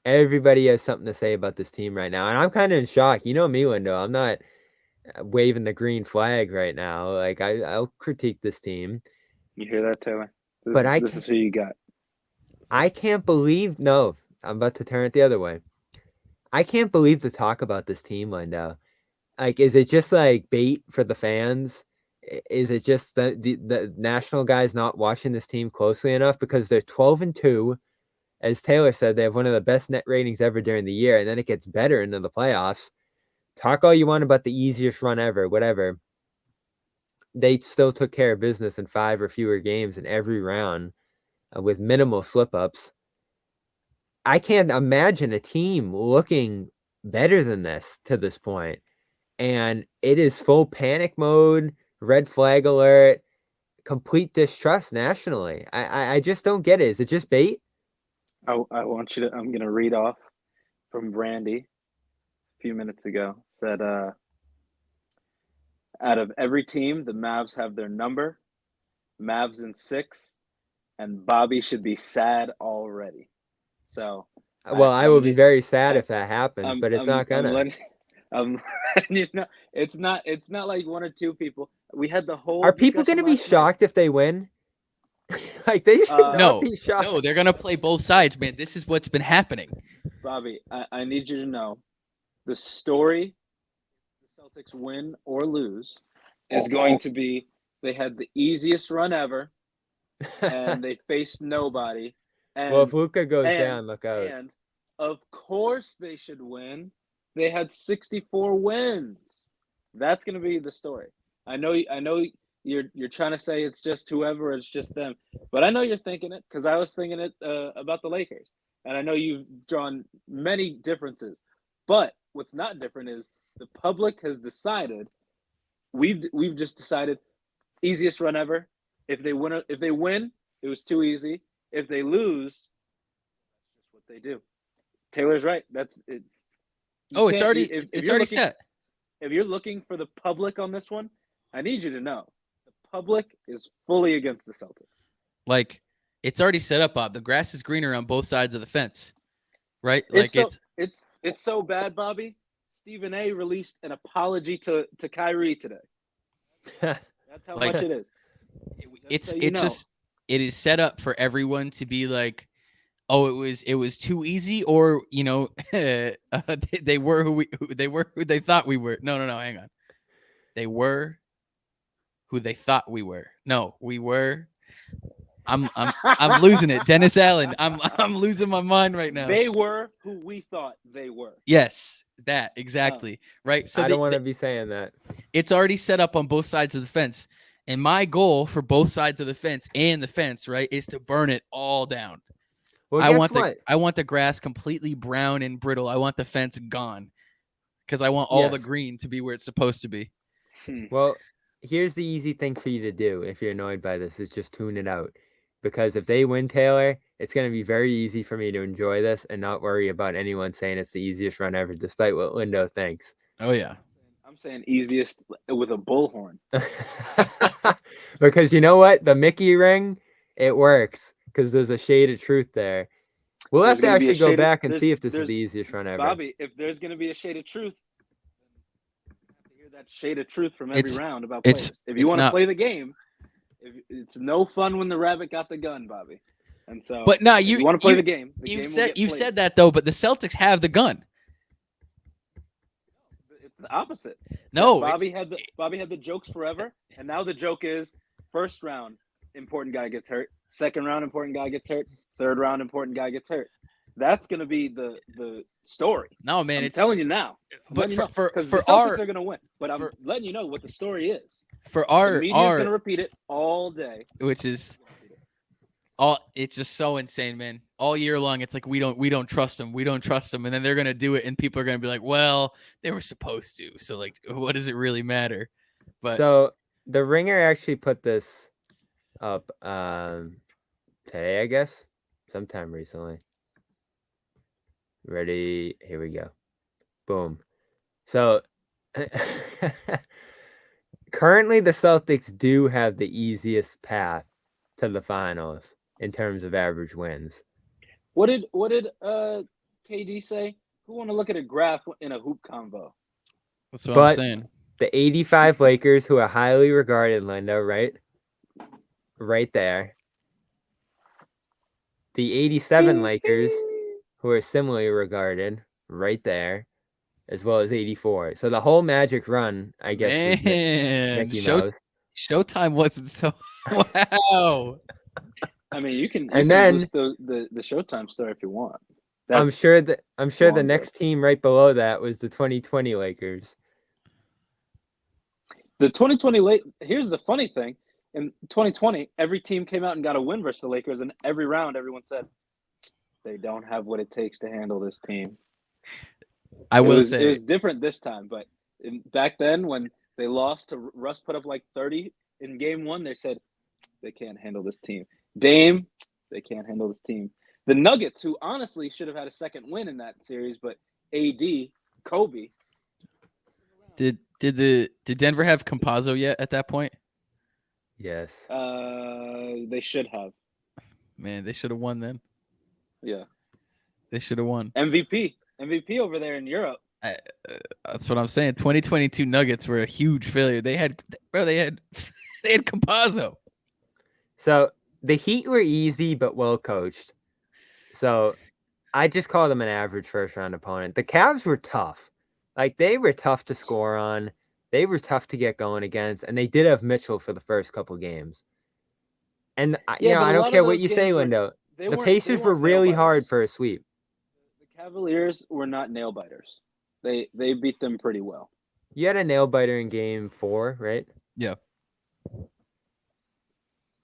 Everybody has something to say about this team right now, and I'm kind of in shock. You know me, Lindo. I'm not waving the green flag right now. Like, I'll critique this team. You hear that, Taylor? This is who you got. I can't believe. No, I'm about to turn it the other way. I can't believe the talk about this team, Lindo. Like, is it just like bait for the fans? Is it just the national guys not watching this team closely enough? Because they're 12-2. As Taylor said, they have one of the best net ratings ever during the year, and then it gets better into the playoffs. Talk all you want about the easiest run ever, whatever. They still took care of business in 5 or fewer games in every round with minimal slip-ups. I can't imagine a team looking better than this to this point. And it is full panic mode, red flag alert, complete distrust nationally. I just don't get it. Is it just bait? I want you to. I'm gonna read off from Brandy a few minutes ago. Said, out of every team, the Mavs have their number. Mavs in 6, and Bobby should be sad already. So, Well, I will be very sad if that happens, but it's not gonna. I'm letting you know, it's not like one or two people. We had the whole. Are people gonna be shocked if they win? Like they should not be shocked. No, they're gonna play both sides, man. This is what's been happening. Bobby, I need you to know the story. The Celtics win or lose is going to be they had the easiest run ever, and they faced nobody. And, well, if Luka goes down, look out. And of course they should win. They had 64 wins. That's going to be the story. I know you're trying to say it's just whoever, it's just them. But I know you're thinking it because I was thinking it about the Lakers. And I know you've drawn many differences. But what's not different is the public has decided, we've just decided, easiest run ever. If they win, it was too easy. If they lose, that's just what they do. Taylor's right. That's it. It's already set. If you're looking for the public on this one, I need you to know the public is fully against the Celtics. Like, it's already set up, Bob. The grass is greener on both sides of the fence, right? Like it's so bad, Bobby. Stephen A. released an apology to Kyrie today. That's how much it is. It is set up for everyone to be like, oh, it was too easy, or they were who they thought we were. No, hang on. They were who they thought we were. No, we were. I'm losing it, Dennis Allen. I'm losing my mind right now. They were who we thought they were. Yes, that exactly right. So I don't want to be saying that. It's already set up on both sides of the fence. And my goal for both sides of the fence and the fence, right, is to burn it all down. Well, I want the grass completely brown and brittle. I want the fence gone because I want all the green to be where it's supposed to be. Well, here's the easy thing for you to do if you're annoyed by this is just tune it out. Because if they win, Taylor, it's going to be very easy for me to enjoy this and not worry about anyone saying it's the easiest run ever, despite what Lindo thinks. Oh, yeah. I'm saying easiest with a bullhorn. Because you know what? The Mickey ring, it works because there's a shade of truth there. We'll have to actually go back and see if this is the easiest run ever. Bobby, if there's going to be a shade of truth, you have to hear that shade of truth from every round about players. If you want to play the game, it's no fun when the rabbit got the gun, Bobby. And so, but no, you want to play the game. You said that though, but the Celtics have the gun. It's the opposite. No, Bobby had the jokes forever, and now the joke is first round, important guy gets hurt. Second round, important guy gets hurt. Third round, important guy gets hurt. That's going to be the story. No, man, I'm telling you now. But because the Celtics are going to win. But I'm letting you know what the story is. For our the media's going to repeat it all day, which is it's just so insane, man. All year long, it's like we don't trust them, and then they're going to do it, and people are going to be like, well, they were supposed to. So like, what does it really matter? But so the Ringer actually put this up today, I guess, sometime recently. Ready? Here we go. Boom. So currently the Celtics do have the easiest path to the finals in terms of average wins. What did KD say? Who want to look at a graph in a hoop convo? That's what I'm saying. The 85 Lakers, who are highly regarded, Lindo, right? Right there. The 87 Lakers, who are similarly regarded, right there, as well as 84. So the whole Magic run, I guess, Mickey Mouse. Showtime wasn't so wow. I mean, you can list the Showtime story if you want. I'm sure the next team right below that was the 2020 Lakers. The 2020 here's the funny thing. In 2020, every team came out and got a win versus the Lakers, and every round, everyone said, They don't have what it takes to handle this team. I will it say was different this time, but back then when they lost to Russ, put up like 30 in game 1, they said they can't handle this team. Dame, they can't handle this team. The Nuggets, who honestly should have had a second win in that series, but AD, Kobe. did Denver have Campazzo yet at that point? Yes. They should have. Man, they should have won then. Yeah. They should have won. MVP over there in Europe. That's what I'm saying. 2022 Nuggets were a huge failure. They had Campazzo. So the Heat were easy but well coached. So I just call them an average first round opponent. The Cavs were tough. Like, they were tough to score on. They were tough to get going against, and they did have Mitchell for the first couple games. And I don't care what you say, Lindo. The Pacers were really hard for a sweep. The Cavaliers were not nail biters. They beat them pretty well. You had a nail biter in game 4, right? Yeah.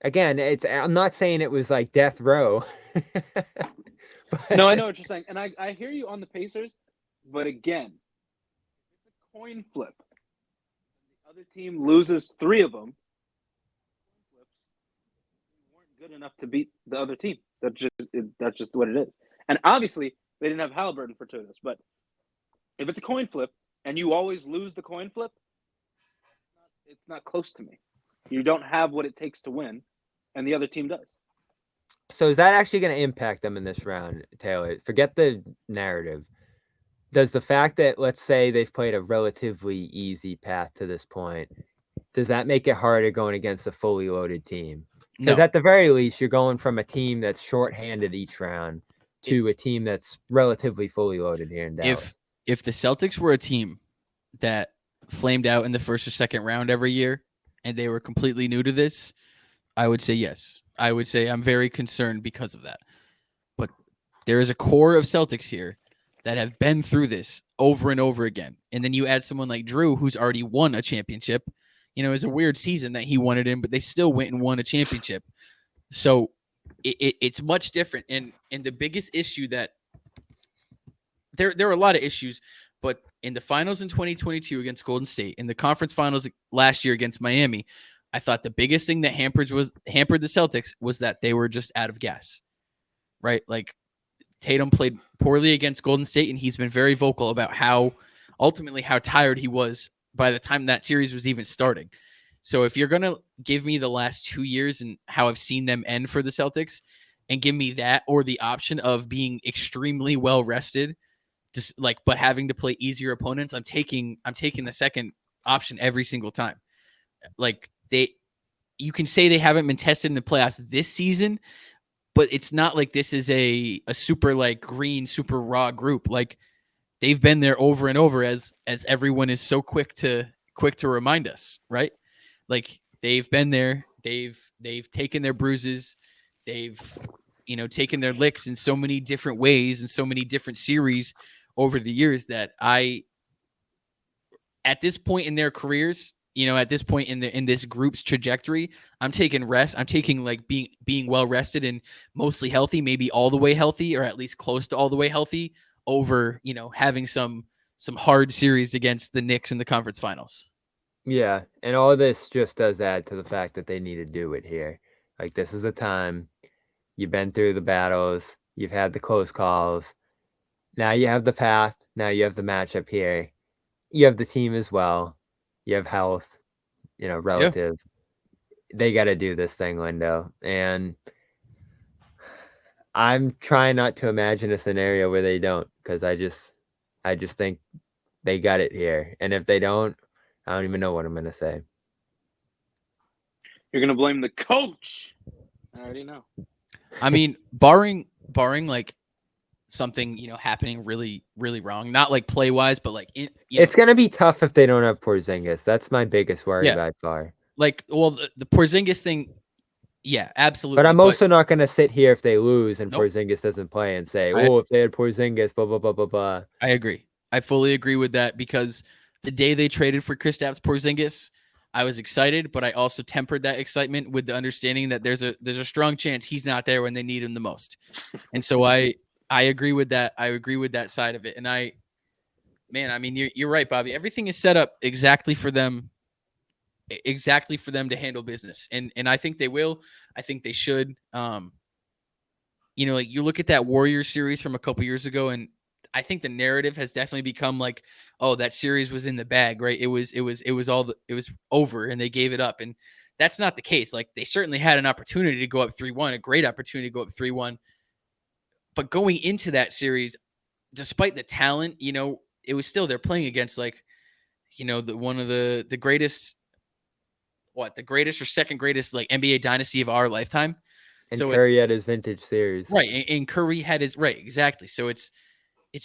Again, I'm not saying it was like death row. No, I know what you're saying. And I hear you on the Pacers, but again, it's a coin flip. The other team loses 3 of them. They weren't good enough to beat the other team. That's just what it is. And obviously, they didn't have Halliburton for 2 of this. But if it's a coin flip and you always lose the coin flip, it's not close to me. You don't have what it takes to win, and the other team does. So is that actually going to impact them in this round, Taylor? Forget the narrative. Does the fact that, let's say, they've played a relatively easy path to this point, does that make it harder going against a fully loaded team? Because at the very least, you're going from a team that's shorthanded each round to a team that's relatively fully loaded here in Dallas. If the Celtics were a team that flamed out in the first or second round every year, and they were completely new to this, I would say yes. I would say I'm very concerned because of that. But there is a core of Celtics here that have been through this over and over again. And then you add someone like Drew, who's already won a championship. You know, it's a weird season that he won it in, but they still went and won a championship. So it's much different. And the biggest issue that there are a lot of issues, but in the finals in 2022 against Golden State, in the conference finals last year against Miami, I thought the biggest thing that hampered the Celtics was that they were just out of gas, right? Like, Tatum played poorly against Golden State, and he's been very vocal about how tired he was by the time that series was even starting. So if you're going to give me the last 2 years and how I've seen them end for the Celtics, and give me that or the option of being extremely well rested, but having to play easier opponents, I'm taking the second option every single time. Like, you can say they haven't been tested in the playoffs this season, but it's not like this is a super like green, super raw group. Like, they've been there over and over, as everyone is so quick to remind us, right? Like, they've been there, they've taken their bruises, they've taken their licks in so many different ways and so many different series over the years that at this point in their careers, at this point in this group's trajectory, I'm taking rest. I'm taking like being well rested and mostly healthy, maybe all the way healthy, or at least close to all the way healthy, over having some hard series against the Knicks in the conference finals. Yeah, and all this just does add to the fact that they need to do it here. Like, this is a time you've been through the battles, you've had the close calls. Now you have the path. Now you have the matchup here. You have the team as well. You have health, relative. Yeah. They got to do this thing, Lindo. And I'm trying not to imagine a scenario where they don't, because I just think they got it here. And if they don't, I don't even know what I'm going to say. You're going to blame the coach. I already know. I mean, barring like something, happening really, really wrong, not like play wise, but like it's going to be tough if they don't have Porzingis. That's my biggest worry by far. Like, well, the Porzingis thing, yeah, absolutely. But I'm also not going to sit here if they lose and Nope. Porzingis doesn't play and say, if they had Porzingis, blah, blah, blah, blah, blah. I agree. I fully agree with that, because the day they traded for Kristaps Porzingis, I was excited, but I also tempered that excitement with the understanding that there's a strong chance he's not there when they need him the most. And so I I agree with that. I agree with that side of it. And I mean, you're right, Bobby. Everything is set up exactly for them to handle business. And I think they will. I think they should. Like you look at that Warriors series from a couple years ago, and I think the narrative has definitely become like, oh, that series was in the bag, right? It was over and they gave it up. And that's not the case. Like they certainly had an opportunity to go up 3-1, a great opportunity to go up 3-1. But going into that series, despite the talent, it was still they're playing against like, one of the greatest, the greatest or second greatest like NBA dynasty of our lifetime. And So Curry had his vintage series. Right. And Curry had his right, exactly. So it's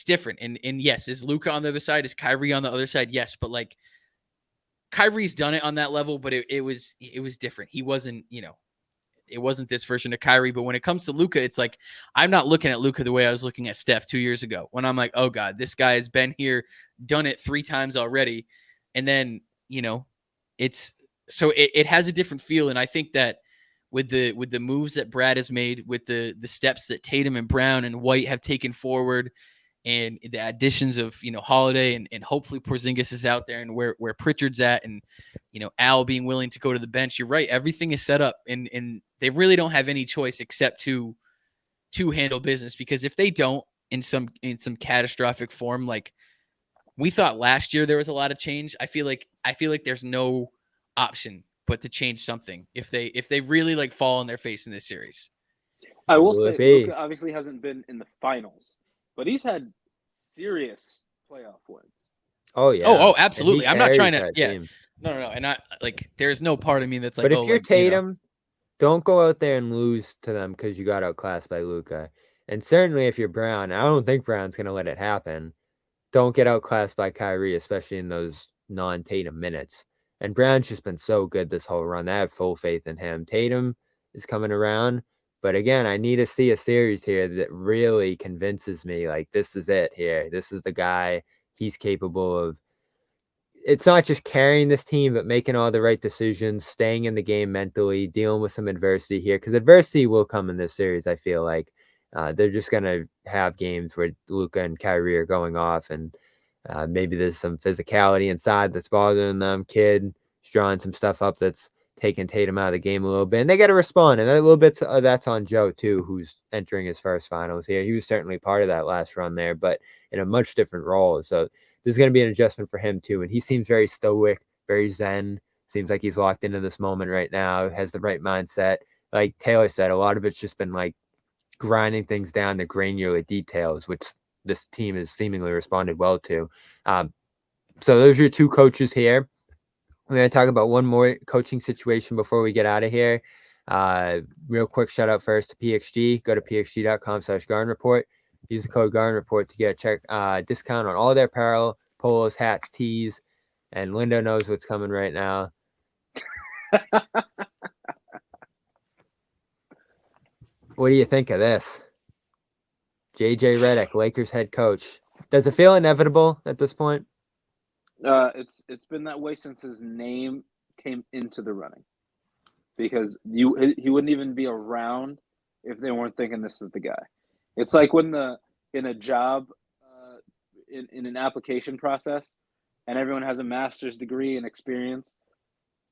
different. And yes, is Luka on the other side? Is Kyrie on the other side? Yes. But like Kyrie's done it on that level, but it was different. He wasn't, it wasn't this version of Kyrie. But when it comes to Luka, it's like I'm not looking at Luka the way I was looking at Steph 2 years ago when I'm like, oh God, this guy has been here, done it 3 times already. And then, it's so it has a different feel. And I think that with the moves that Brad has made, with the steps that Tatum and Brown and White have taken forward, and the additions of Holiday and hopefully Porzingis is out there, and where Pritchard's at, and Al being willing to go to the bench, you're right. Everything is set up, and they really don't have any choice except to handle business, because if they don't in some catastrophic form, like we thought last year there was a lot of change. I feel like there's no option but to change something if they really like fall on their face in this series. I will say Luka obviously hasn't been in the finals, but he's had serious playoff wins. Oh yeah. Oh, absolutely. I'm not trying to. Yeah. Team. No. And I like. There's no part of me that's like. But if you're like, Tatum, don't go out there and lose to them because you got outclassed by Luka. And certainly if you're Brown, I don't think Brown's gonna let it happen. Don't get outclassed by Kyrie, especially in those non-Tatum minutes. And Brown's just been so good this whole run. I have full faith in him. Tatum is coming around. But again, I need to see a series here that really convinces me, like, this is it here. This is the guy. He's capable of. It's not just carrying this team, but making all the right decisions, staying in the game mentally, dealing with some adversity here. Because adversity will come in this series, I feel like. They're just going to have games where Luka and Kyrie are going off, and maybe there's some physicality inside that's bothering them. Kid is drawing some stuff up that's taking Tatum out of the game a little bit, and they got to respond. And a little bit that's on Joe too, who's entering his first finals here. He was certainly part of that last run there, but in a much different role. So there's going to be an adjustment for him too. And he seems very stoic, very zen. Seems like he's locked into this moment right now. Has the right mindset. Like Taylor said, a lot of it's just been like grinding things down to granular details, which this team has seemingly responded well to. So those are your 2 coaches here. We're going to talk about one more coaching situation before we get out of here. Real quick shout out first to PXG. Go to pxg.com/Garden Report. Use the code Garden Report to get a discount on all their apparel, polos, hats, tees, and Lindo knows what's coming right now. What do you think of this? JJ Redick, Lakers head coach. Does it feel inevitable at this point? It's been that way since his name came into the running, because he wouldn't even be around if they weren't thinking this is the guy. It's like when in a job, in an application process, and everyone has a master's degree and experience,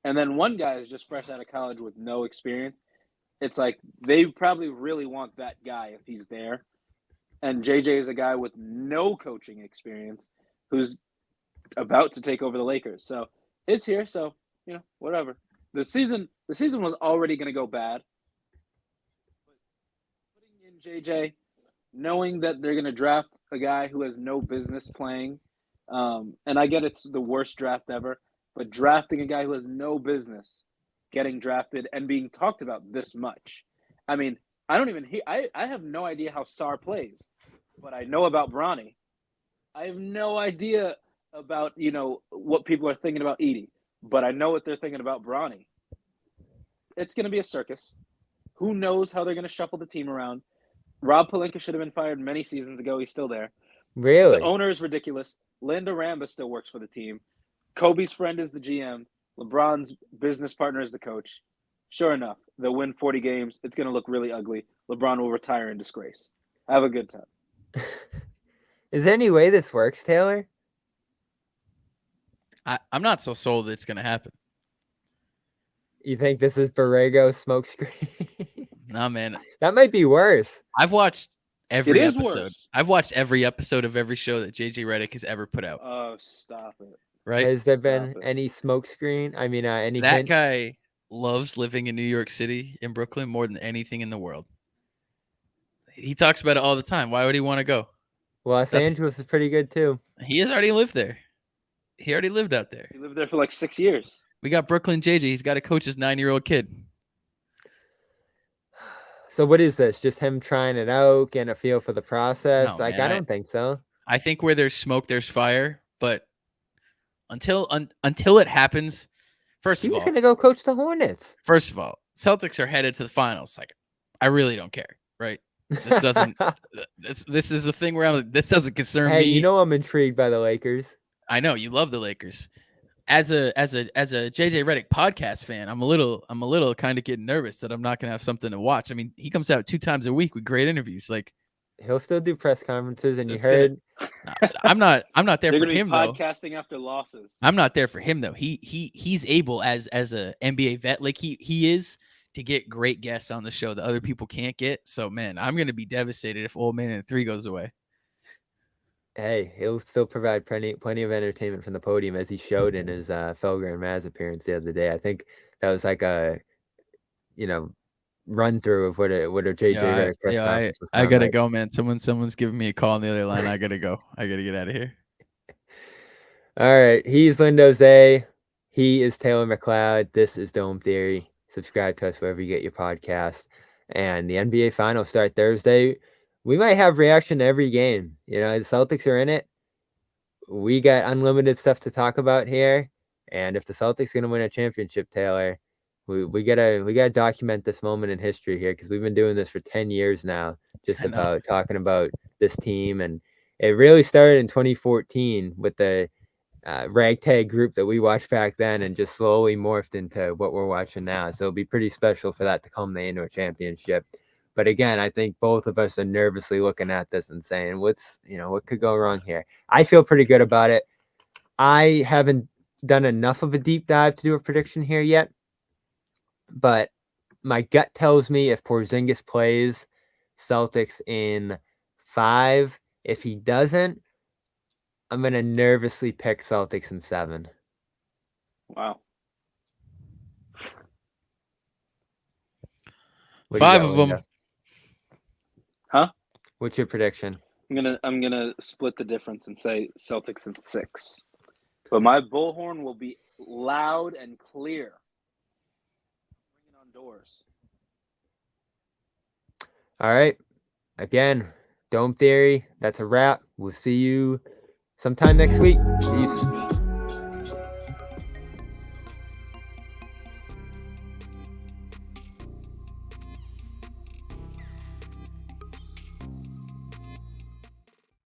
and then one guy is just fresh out of college with no experience. It's like they probably really want that guy if he's there. And JJ is a guy with no coaching experience who's about to take over the Lakers. So it's here. So, whatever. The season was already going to go bad. But putting in JJ, knowing that they're going to draft a guy who has no business playing, and I get it's the worst draft ever, but drafting a guy who has no business getting drafted and being talked about this much. I mean, I have no idea how Sarr plays, but I know about Bronny. I have no idea about, what people are thinking about Edie, but I know what they're thinking about Bronny. It's going to be a circus. Who knows how they're going to shuffle the team around? Rob Pelinka should have been fired many seasons ago. He's still there. Really? The owner is ridiculous. Linda Ramba still works for the team. Kobe's friend is the GM. LeBron's business partner is the coach. Sure enough, they'll win 40 games. It's going to look really ugly. LeBron will retire in disgrace. Have a good time. Is there any way this works, Taylor? I'm not so sold that it's going to happen. You think this is Borrego smokescreen? Nah, man. That might be worse. I've watched every It is episode. worse. I've watched every episode of every show that JJ Redick has ever put out. Oh, stop it. Right? Has there Stop been it. any smokescreen? I mean, any That hint? guy loves living in New York City, in Brooklyn, more than anything in the world. He talks about it all the time. Why would he want to go? Los Angeles is pretty good too. He has already lived there. He already lived out there. He lived there for like 6 years. We got Brooklyn JJ. He's got to coach his 9-year-old kid. So what is this? Just him trying it out, getting a feel for the process? No, Like, man, I don't think so. I think where there's smoke, there's fire. But until it happens, He was going to go coach the Hornets. First of all, Celtics are headed to the finals. Like, I really don't care, right? This doesn't. this is a thing where this doesn't concern Hey, me. you know I'm intrigued by the Lakers. I know you love the Lakers. As a JJ Redick podcast fan, I'm a little kind of getting nervous that I'm not gonna have something to watch. I mean, he comes out 2 times a week with great interviews. Like, He'll still do press conferences, and you That's heard. I'm not there They're for gonna be him though. podcasting after losses. I'm not there for him though. He's able as a NBA vet, like he is, to get great guests on the show that other people can't get. So man, I'm gonna be devastated if Old Man and 3 goes away. Hey, he'll still provide plenty of entertainment from the podium, as he showed in his Felger and Maz appearance the other day. I think that was like a, run through of what a JJ Redick press conference was. I gotta go, man. Someone's giving me a call on the other line. I gotta go. I gotta get out of here. All right, he's Lindo's A. He is Taylor McCloud. This is Dome Theory. Subscribe to us wherever you get your podcast. And the NBA Finals start Thursday. We might have reaction to every game. The Celtics are in it. We got unlimited stuff to talk about here. And if the Celtics are going to win a championship, Taylor, we gotta document this moment in history here, because we've been doing this for 10 years now, just about talking about this team. And it really started in 2014 with the ragtag group that we watched back then, and just slowly morphed into what we're watching now. So it'll be pretty special for that to culminate into a championship. But again, I think both of us are nervously looking at this and saying, what could go wrong here? I feel pretty good about it. I haven't done enough of a deep dive to do a prediction here yet, but my gut tells me if Porzingis plays, Celtics in 5. If he doesn't, I'm going to nervously pick Celtics in 7. Wow. 5 of them. Huh? What's your prediction? I'm gonna split the difference and say Celtics in 6. But my bullhorn will be loud and clear. Ringing on doors. All right. Again, Dome Theory. That's a wrap. We'll see you sometime next week. Peace.